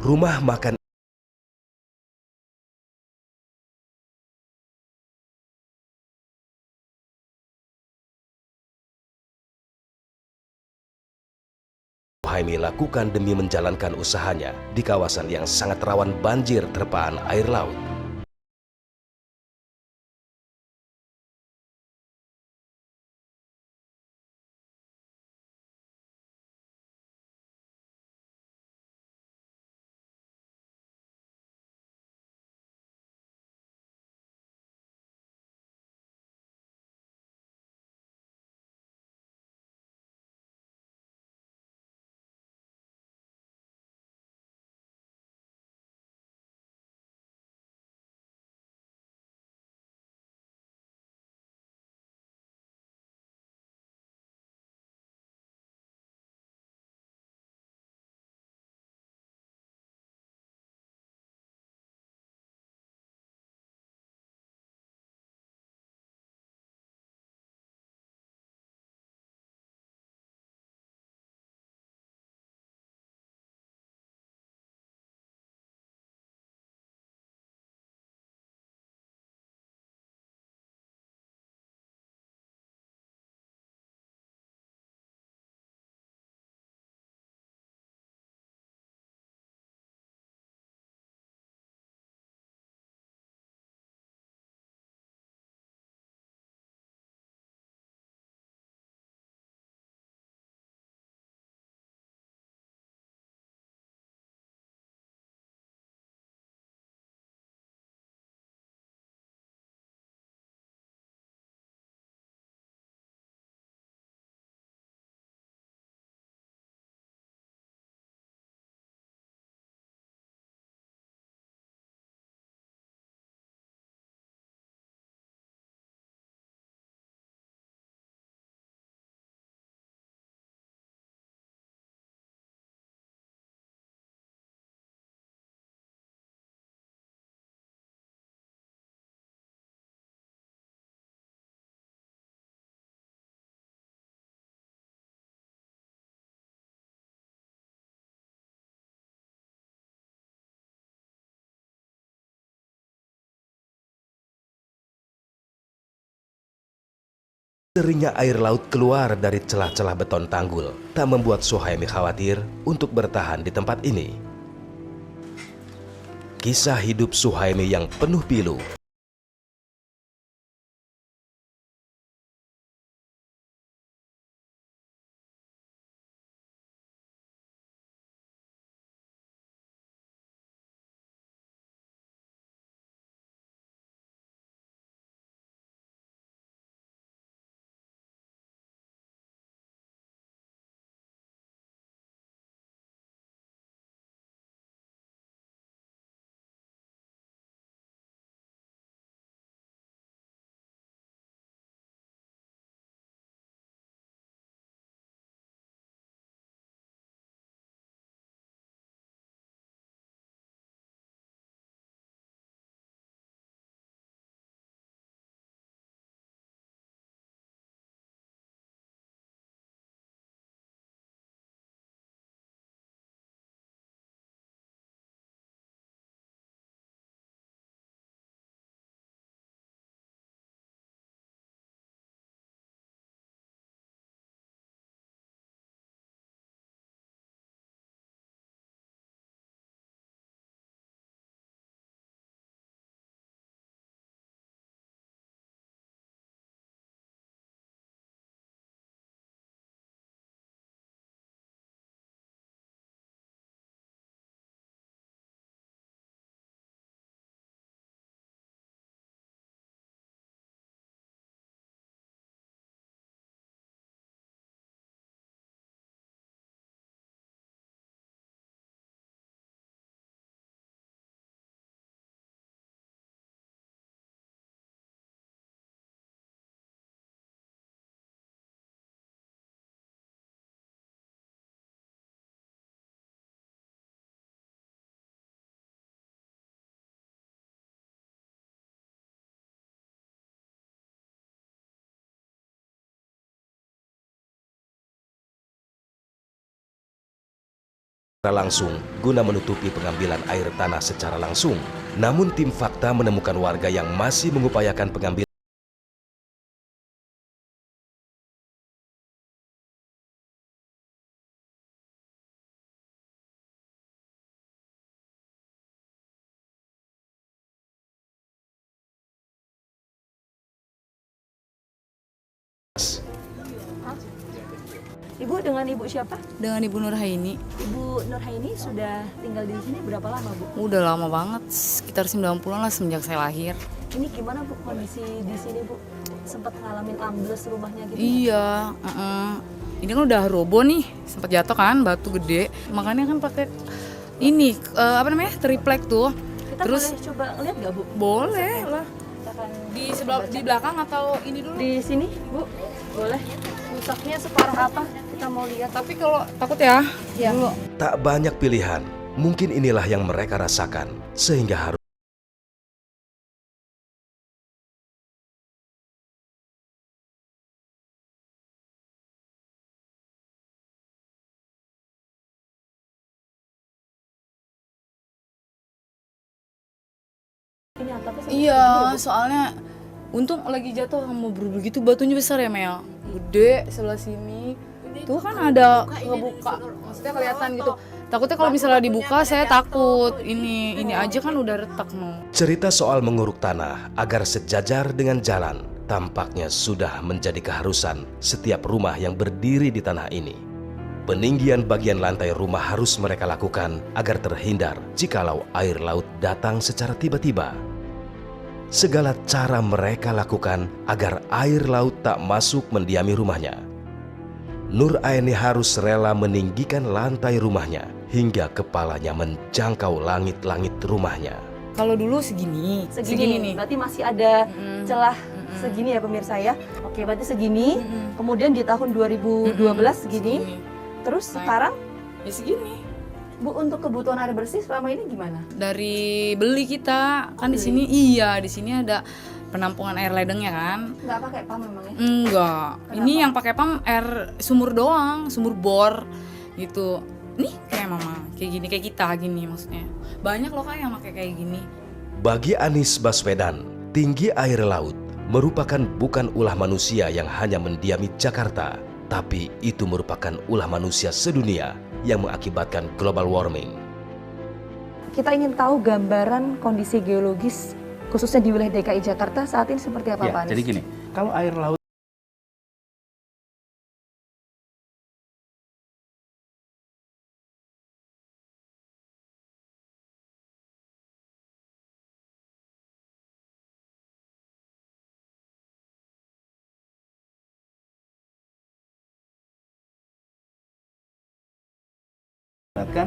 Rumah makan Suhaimi lakukan demi menjalankan usahanya di kawasan yang sangat rawan banjir terpaan air laut. Deringnya air laut keluar dari celah-celah beton tanggul tak membuat Suhaimi khawatir untuk bertahan di tempat ini. Kisah hidup Suhaimi yang penuh pilu langsung guna menutupi pengambilan air tanah secara langsung. Namun tim fakta menemukan warga yang masih mengupayakan pengambilan Ibu dengan ibu siapa? Dengan Ibu Nurhaini. Ibu Nurhaini sudah tinggal di sini berapa lama, Bu? Udah lama banget, sekitar 90-an lah semenjak saya lahir. Ini gimana, Bu, kondisi di sini, Bu? Sempat ngalamin ambles rumahnya gitu? Iya, ini kan udah roboh nih, sempat jatuh kan, batu gede. Makanya kan pakai ini, triplek tuh. Kita boleh coba lihat nggak, Bu? Boleh lah. Kita akan Di belakang atau ini dulu? di sini, Bu? Boleh. Rusaknya separah apa? Kita mau lihat. Tapi kalau takut ya, Ya. dulu. tak banyak pilihan. Mungkin inilah yang mereka rasakan sehingga harus Ini atapnya sampai Iya, segini, Bu. soalnya untung lagi jatuh mau begitu batunya besar ya Mel. Gede sebelah sini. Tuh kan ada kebuka. Maksudnya kelihatan gitu. Takutnya kalau misalnya dibuka saya takut. Ini aja kan udah retak no. cerita soal menguruk tanah agar sejajar dengan jalan tampaknya sudah menjadi keharusan setiap rumah yang berdiri di tanah ini. Peninggian bagian lantai rumah harus mereka lakukan agar terhindar jikalau air laut datang secara tiba-tiba. Segala cara mereka lakukan agar air laut tak masuk mendiami rumahnya. Nuraini harus rela meninggikan lantai rumahnya hingga kepalanya menjangkau langit-langit rumahnya. Kalau dulu segini nih. Berarti masih ada celah segini ya pemirsa ya. Oke, berarti segini. Kemudian di tahun 2012 segini. Terus sekarang, Ya segini. Bu, untuk kebutuhan air bersih selama ini gimana? Dari beli kita kan di sini di sini ada penampungan air ledengnya kan. Nggak pakai pam memang ya? Enggak. Ini yang pakai pam air sumur doang, sumur bor gitu. Nih kayak mama, kayak gini kayak kita gini maksudnya. Banyak loh Kak yang pakai kayak gini. Bagi Anies Baswedan, tinggi air laut merupakan bukan ulah manusia yang hanya mendiami Jakarta, tapi itu merupakan ulah manusia sedunia yang mengakibatkan global warming. Kita ingin tahu gambaran kondisi geologis khususnya di wilayah DKI Jakarta saat ini seperti apa, Pak Anies? Jadi gini, kalau air laut kan